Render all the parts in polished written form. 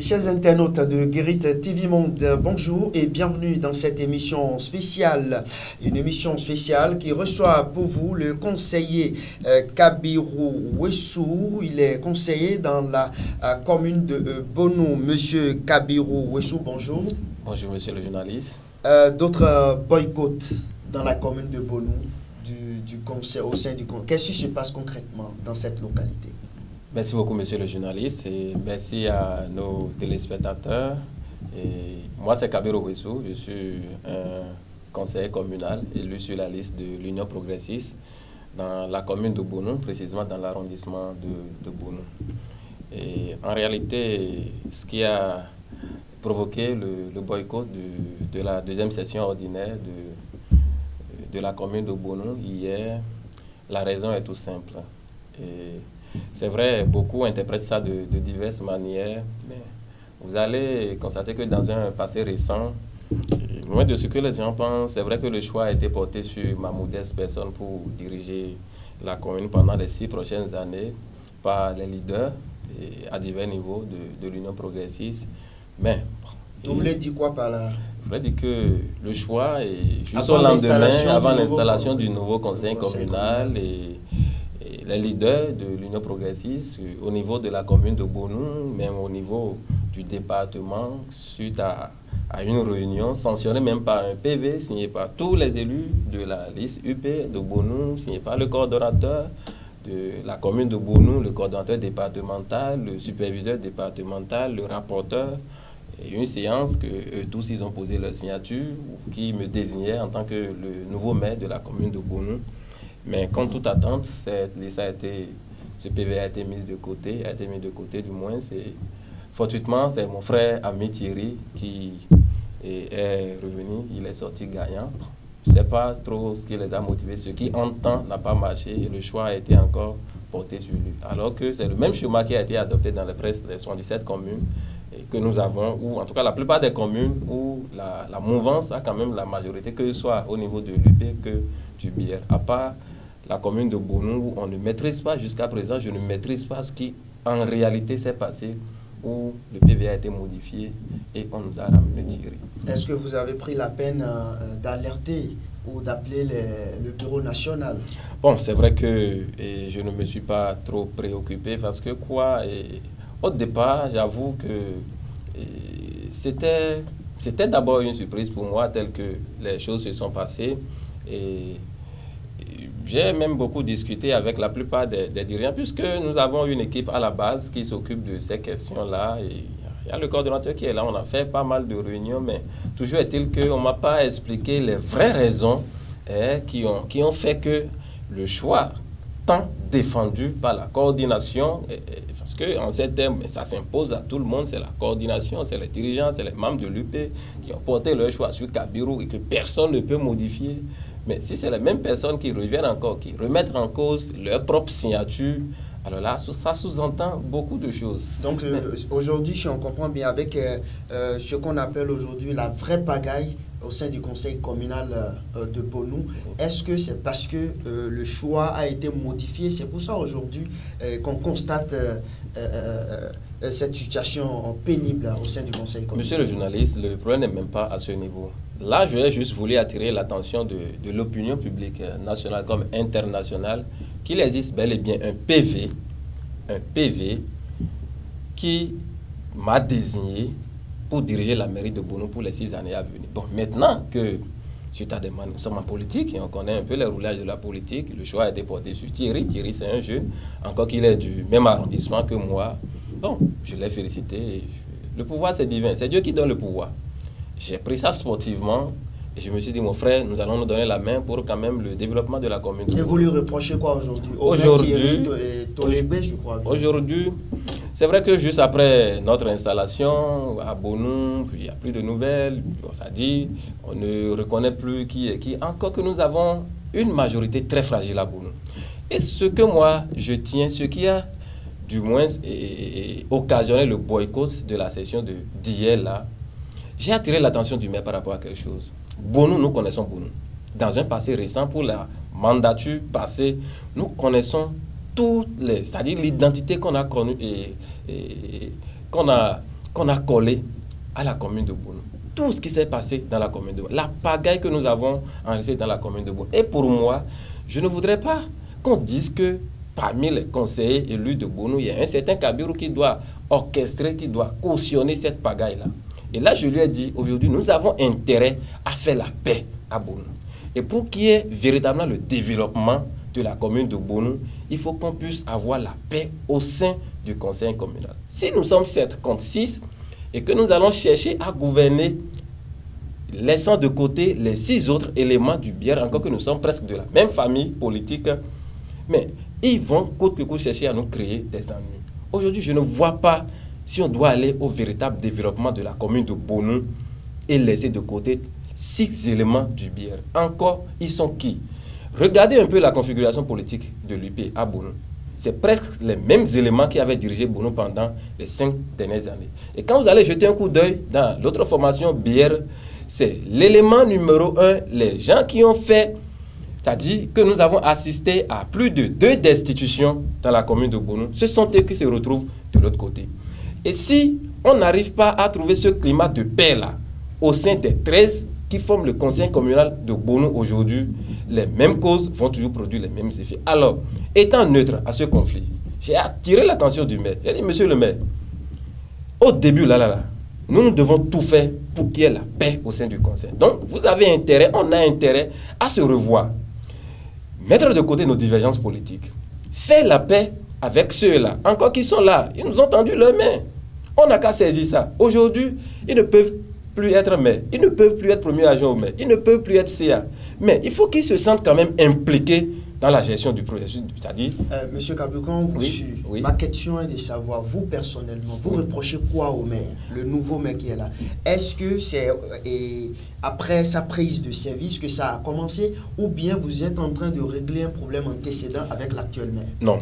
chers internautes de Guérit TV Monde, bonjour et bienvenue dans cette émission spéciale. Une émission spéciale qui reçoit pour vous le conseiller Kabirou Wessou. Il est conseiller dans la commune de Bonou. Monsieur Kabirou Wessou, bonjour. Bonjour, monsieur le journaliste. D'autres boycotts dans la commune de Bonou du conseil, au sein du conseil. Qu'est-ce qui se passe concrètement dans cette localité? Merci beaucoup, monsieur le journaliste, et merci à nos téléspectateurs. Et moi, c'est Kabirou Wessou, je suis un conseiller communal élu sur la liste de l'Union progressiste dans la commune de Bonou, précisément dans l'arrondissement de Bonou. Et en réalité, ce qui a provoqué le boycott de la deuxième session ordinaire de la commune de Bonou hier, la raison est tout simple. Et c'est vrai, beaucoup interprètent ça de diverses manières, mais vous allez constater que dans un passé récent, loin de ce que les gens pensent, c'est vrai que le choix a été porté sur ma modeste personne pour diriger la commune pendant les 6 prochaines années par les leaders à divers niveaux de l'Union progressiste. Mais vous voulez dire quoi par là? Je voulais dire que le choix est juste au lendemain, avant l'installation du nouveau conseil communal et les leaders de l'Union progressiste au niveau de la commune de Bonou, même au niveau du département, suite à une réunion sanctionnée même par un PV signé par tous les élus de la liste UP de Bonou, signé par le coordonnateur de la commune de Bonou, le coordonnateur départemental, le superviseur départemental, le rapporteur. Et une séance que tous ils ont posé leur signature, qui me désignait en tant que le nouveau maire de la commune de Bonou. Mais contre toute attente, ce PV a été mis de côté, du moins. Fortuitement, c'est mon frère ami Thierry qui est revenu, il est sorti gagnant. Je ne sais pas trop ce qui les a motivés, ce qui en temps n'a pas marché et le choix a été encore porté sur lui. Alors que c'est le même chemin qui a été adopté dans les presque les 77 communes que nous avons, ou en tout cas la plupart des communes où la mouvance a quand même la majorité, que ce soit au niveau de l'UP que du BR. À part la commune de Bonou, où on ne maîtrise pas, jusqu'à présent, je ne maîtrise pas ce qui en réalité s'est passé, où le PV a été modifié et on nous a ramené Thierry. Est-ce que vous avez pris la peine d'alerter ou d'appeler le bureau national? Bon, c'est vrai que je ne me suis pas trop préoccupé parce que au départ, j'avoue que c'était d'abord une surprise pour moi, telle que les choses se sont passées. Et j'ai même beaucoup discuté avec la plupart des dirigeants, puisque nous avons une équipe à la base qui s'occupe de ces questions-là. Et il y a le coordonnateur qui est là, on a fait pas mal de réunions, mais toujours est-il qu'on ne m'a pas expliqué les vraies raisons qui ont fait que le choix tant défendu par la coordination, parce qu'en ces termes, ça s'impose à tout le monde, c'est la coordination, c'est les dirigeants, c'est les membres de l'UP qui ont porté leur choix sur Kabirou et que personne ne peut modifier. Mais si c'est les mêmes personnes qui reviennent encore, qui remettent en cause leur propre signature, alors là, ça sous-entend beaucoup de choses. Donc aujourd'hui, si on comprend bien, avec ce qu'on appelle aujourd'hui la vraie pagaille au sein du conseil communal de Bonou, est-ce que c'est parce que le choix a été modifié? C'est pour ça aujourd'hui qu'on constate cette situation pénible au sein du conseil communal. Monsieur le journaliste, le problème n'est même pas à ce niveau. Là, je vais juste voulu attirer l'attention de l'opinion publique nationale comme internationale qu'il existe bel et bien un PV qui m'a désigné pour diriger la mairie de Bonou pour les 6 années à venir. Bon, maintenant que, suite à des nous sommes en politique et on connaît un peu les roulages de la politique, le choix a été porté sur Thierry. Thierry, c'est un jeune, encore qu'il est du même arrondissement que moi. Bon, je l'ai félicité. Le pouvoir, c'est divin. C'est Dieu qui donne le pouvoir. J'ai pris ça sportivement et je me suis dit, mon frère, nous allons nous donner la main pour quand même le développement de la commune. Et vous lui reprochez quoi aujourd'hui? Aujourd'hui, c'est vrai que juste après notre installation à Bonou, il n'y a plus de nouvelles, ça dit, on ne reconnaît plus qui est qui, encore que nous avons une majorité très fragile à Bonou. Et ce que moi, je tiens, ce qui a du moins occasionné le boycott de la session d'hier là, j'ai attiré l'attention du maire par rapport à quelque chose. Bonou, nous connaissons Bonou. Dans un passé récent, pour la mandature passée, nous connaissons toutes c'est-à-dire l'identité qu'on a connue et qu'on qu'on a collé à la commune de Bonou. Tout ce qui s'est passé dans la commune de Bonou. La pagaille que nous avons enregistrée dans la commune de Bonou. Et pour moi, je ne voudrais pas qu'on dise que parmi les conseillers élus de Bonou, il y a un certain Kabiru qui doit orchestrer, qui doit cautionner cette pagaille-là. Et là, je lui ai dit, aujourd'hui, nous avons intérêt à faire la paix à Bonou. Et pour qu'il y ait véritablement le développement de la commune de Bonou, il faut qu'on puisse avoir la paix au sein du conseil communal. Si nous sommes 7 contre 6 et que nous allons chercher à gouverner, laissant de côté les 6 autres éléments du Bière, encore que nous sommes presque de la même famille politique, mais ils vont coûte que coûte chercher à nous créer des ennuis. Aujourd'hui, je ne vois pas si on doit aller au véritable développement de la commune de Bonou et laisser de côté 6 éléments du Bière. Encore, ils sont qui? Regardez un peu la configuration politique de l'UP à Bonou. C'est presque les mêmes éléments qui avaient dirigé Bonou pendant les 5 dernières années. Et quand vous allez jeter un coup d'œil dans l'autre formation Bière, c'est l'élément numéro 1, les gens qui ont fait, c'est-à-dire que nous avons assisté à plus de 2 destitutions dans la commune de Bonou. Ce sont eux qui se retrouvent de l'autre côté. Et si on n'arrive pas à trouver ce climat de paix-là au sein des 13 qui forment le conseil communal de Bonou aujourd'hui, les mêmes causes vont toujours produire les mêmes effets. Alors, étant neutre à ce conflit, j'ai attiré l'attention du maire. J'ai dit, monsieur le maire, au début, nous devons tout faire pour qu'il y ait la paix au sein du conseil. Donc, vous avez intérêt, on a intérêt à se revoir, mettre de côté nos divergences politiques, faire la paix avec ceux-là, encore qui sont là, ils nous ont tendu leurs mains. On n'a qu'à saisir ça. Aujourd'hui, ils ne peuvent plus être maire, ils ne peuvent plus être premier agent au maire, ils ne peuvent plus être CA. Mais il faut qu'ils se sentent quand même impliqués dans la gestion du processus, c'est-à-dire... Monsieur Kabiru, quand on vous suit, ma question est de savoir, vous personnellement, vous reprochez quoi au maire, le nouveau maire qui est là? Est-ce que c'est après sa prise de service que ça a commencé, ou bien vous êtes en train de régler un problème antécédent avec l'actuel maire? Non,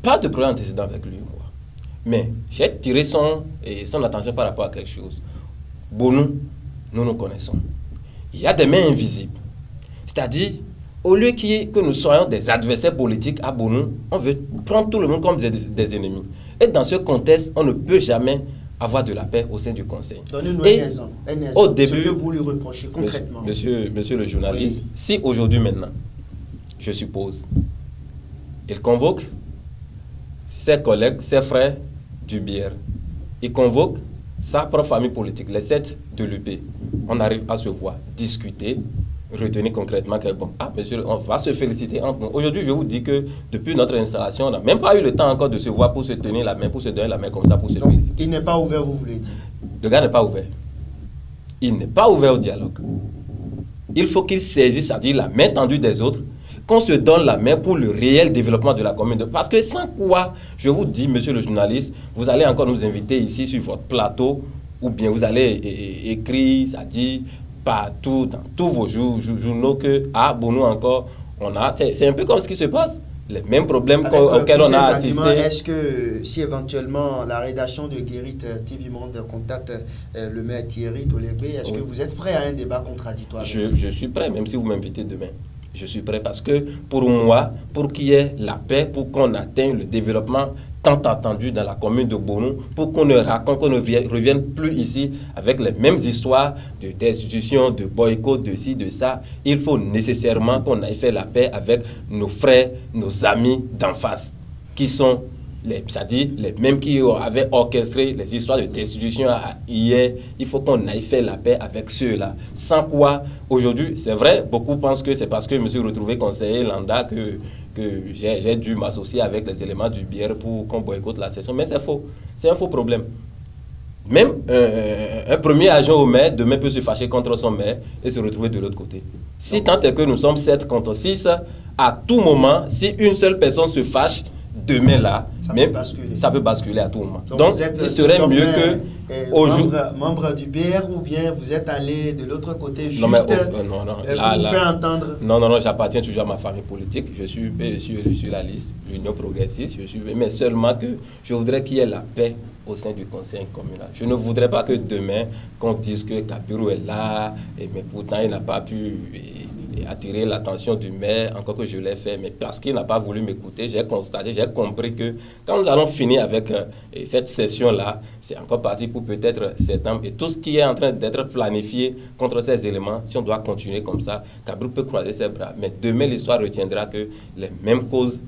pas de problème antécédent avec lui, moi. Mais j'ai tiré son attention par rapport à quelque chose. Bonou, nous nous connaissons. Il y a des mains invisibles. C'est-à-dire, au lieu que nous soyons des adversaires politiques à Bonou, on veut prendre tout le monde comme des ennemis. Et dans ce contexte, on ne peut jamais avoir de la paix au sein du conseil. Donnez-nous un exemple. Au début, ce que vous lui reprochez concrètement. Monsieur le journaliste, si aujourd'hui maintenant, je suppose, il convoque ses collègues, ses frères du Bière, il convoque sa propre famille politique, les 7 de l'UP, on arrive à se voir, discuter, retenir concrètement que bon, monsieur, on va se féliciter entre nous. Aujourd'hui, je vous dis que depuis notre installation, on n'a même pas eu le temps encore de se voir pour se tenir la main, pour se donner la main comme ça, pour se féliciter. Il n'est pas ouvert, vous voulez dire? Le gars n'est pas ouvert. Il n'est pas ouvert au dialogue. Il faut qu'il saisisse, c'est-à-dire la main tendue des autres, qu'on se donne la main pour le réel développement de la commune. Parce que sans quoi, je vous dis, monsieur le journaliste, vous allez encore nous inviter ici sur votre plateau, ou bien vous allez écrire, c'est-à-dire partout, dans tous vos journaux, que à Bonou encore, on a. C'est un peu comme ce qui se passe. Les mêmes problèmes auxquels on a assisté. Est-ce que si éventuellement la rédaction de Guérit TV Monde contacte le maire Thierry Tolébé, est-ce que vous êtes prêt à un débat contradictoire? Je suis prêt, même si vous m'invitez demain. Je suis prêt parce que pour moi, pour qu'il y ait la paix, pour qu'on atteigne le développement tant attendu dans la commune de Bonou, pour qu'on ne revienne plus ici avec les mêmes histoires de destitution, de boycott, de ci, de ça, il faut nécessairement qu'on aille faire la paix avec nos frères, nos amis d'en face, qui sont c'est-à-dire les mêmes qui avaient orchestré les histoires de destitution hier. Il faut qu'on aille faire la paix avec ceux-là. Sans quoi, aujourd'hui, c'est vrai, beaucoup pensent que c'est parce que je me suis retrouvé conseiller Landa que j'ai dû m'associer avec les éléments du Bière pour qu'on boycotte la session. Mais c'est faux. C'est un faux problème. Même un premier agent au maire, demain peut se fâcher contre son maire et se retrouver de l'autre côté. Si tant est que nous sommes 7 contre 6, à tout moment, si une seule personne se fâche, demain là, ça peut basculer à tout moment. Donc il serait mieux que membre du BR, ou bien vous êtes allé de l'autre côté juste pour vous faire entendre. Non, j'appartiens toujours à ma famille politique. Je suis sur la liste l'Union progressiste, mais seulement que je voudrais qu'il y ait la paix au sein du conseil communal. Je ne voudrais pas que demain, qu'on dise que Kabiru est là, mais pourtant il n'a pas pu attirer l'attention du maire, encore que je l'ai fait, mais parce qu'il n'a pas voulu m'écouter, j'ai constaté, j'ai compris que quand nous allons finir avec cette session-là, c'est encore parti pour peut-être septembre, et tout ce qui est en train d'être planifié contre ces éléments, si on doit continuer comme ça, Cabral peut croiser ses bras, mais demain l'histoire retiendra que les mêmes causes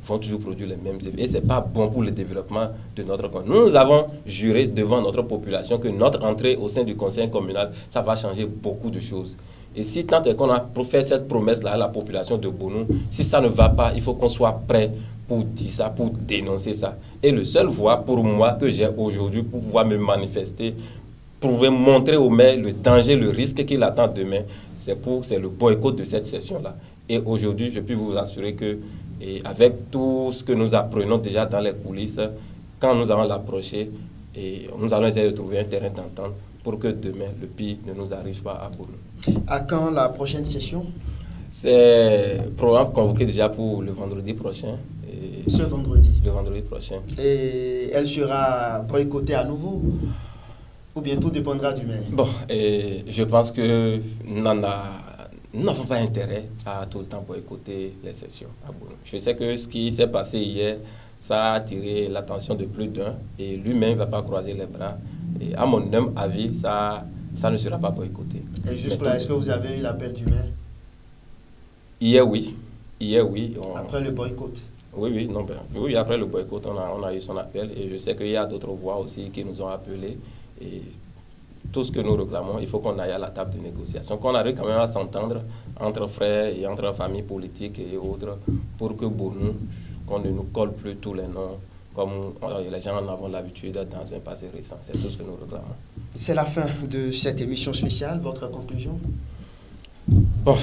vont toujours produire les mêmes effets. Et ce n'est pas bon pour le développement de notre commune. Nous avons juré devant notre population que notre entrée au sein du conseil communal, ça va changer beaucoup de choses. Et si tant est qu'on a fait cette promesse-là à la population de Bonou, si ça ne va pas, il faut qu'on soit prêt pour dire ça, pour dénoncer ça. Et le seul voie pour moi que j'ai aujourd'hui pour pouvoir me manifester, pour montrer au maire le danger, le risque qu'il attend demain, c'est le boycott de cette session-là. Et aujourd'hui, je peux vous assurer que, et avec tout ce que nous apprenons déjà dans les coulisses, quand nous allons l'approcher, nous allons essayer de trouver un terrain d'entente pour que demain, le pire ne nous arrive pas à Bonou. À quand la prochaine session? C'est programme convoqué déjà pour le vendredi prochain. Ce vendredi? Le vendredi prochain. Et elle sera boycottée à nouveau? Ou bien tout dépendra du maire? Bon, je pense que nous n'avons pas intérêt à tout le temps boycotter les sessions à Bonou. Je sais que ce qui s'est passé hier, ça a attiré l'attention de plus d'un et lui-même ne va pas croiser les bras. Et à mon humble avis, ça ne sera pas boycotté. Et jusque-là, est-ce que vous avez eu l'appel du maire? Hier, oui. Après le boycott? Oui, après le boycott, on a eu son appel et je sais qu'il y a d'autres voix aussi qui nous ont appelés. Et tout ce que nous réclamons, il faut qu'on aille à la table de négociation, qu'on arrive quand même à s'entendre entre frères et entre familles politiques et autres pour que Bonou, qu'on ne nous colle plus tous les noms comme les gens en ont l'habitude dans un passé récent. C'est tout ce que nous réclamons. C'est la fin de cette émission spéciale. Votre conclusion? Bon,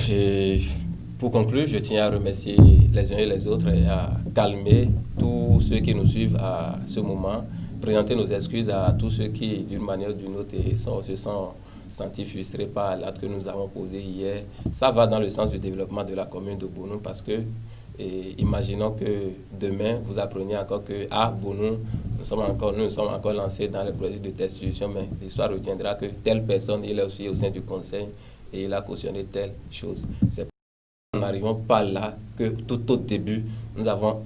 pour conclure, je tiens à remercier les uns et les autres et à calmer tous ceux qui nous suivent à ce moment. Présenter nos excuses à tous ceux qui, d'une manière ou d'une autre, se sont sentis frustrés par l'acte que nous avons posé hier. Ça va dans le sens du développement de la commune de Bonou parce que, imaginons que demain, vous appreniez encore que à Bonou, nous sommes encore lancés dans le processus de destitution, mais l'histoire retiendra que telle personne, il est aussi au sein du conseil et il a cautionné telle chose. C'est nous n'arrivons pas là que tout au début, nous avons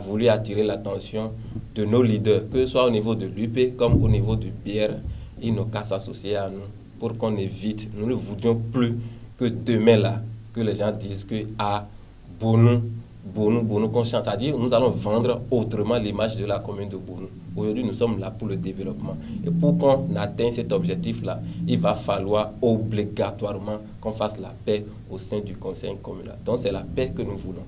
voulu attirer l'attention de nos leaders, que ce soit au niveau de l'UP comme au niveau du BR. Ils n'ont qu'à s'associer à nous pour qu'on évite. Nous ne voulions plus que demain là, que les gens disent que Bonou, qu'on chante. C'est-à-dire nous allons vendre autrement l'image de la commune de Bonou. Aujourd'hui, nous sommes là pour le développement. Et pour qu'on atteigne cet objectif-là, il va falloir obligatoirement qu'on fasse la paix au sein du conseil communal. Donc, c'est la paix que nous voulons.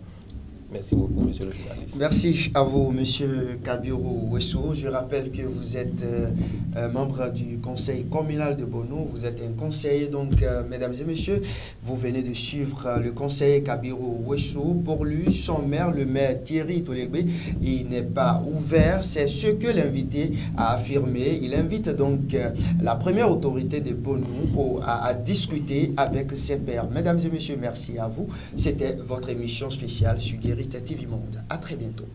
Merci beaucoup, monsieur le journaliste. Merci à vous, monsieur Kabiru Wessou. Je rappelle que vous êtes membre du conseil communal de Bonou. Vous êtes un conseiller, donc, mesdames et messieurs, vous venez de suivre le conseiller Kabiru Wessou. Pour lui, son maire, le maire Thierry Tolegbe, il n'est pas ouvert. C'est ce que l'invité a affirmé. Il invite donc la première autorité de Bonou à discuter avec ses pairs. Mesdames et messieurs, merci à vous. C'était votre émission spéciale sur Guérite TV Monde. À très bientôt.